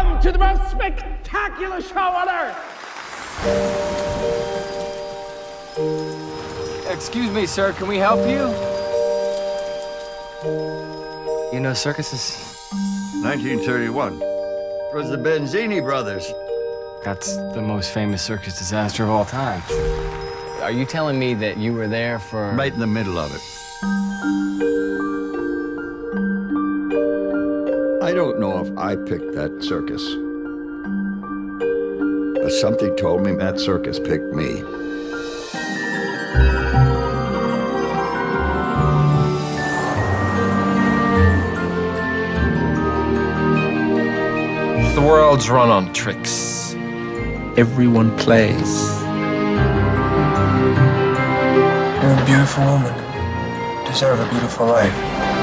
Welcome to the most spectacular show on earth! Excuse me, sir, can we help you? You know circuses? 1931. It was the Benzini brothers. That's the most famous circus disaster of all time. Are you telling me that you were there for... Right in the middle of it. I don't know if I picked that circus. But something told me that circus picked me. The world's run on tricks. Everyone plays. You're a beautiful woman. Deserve a beautiful life.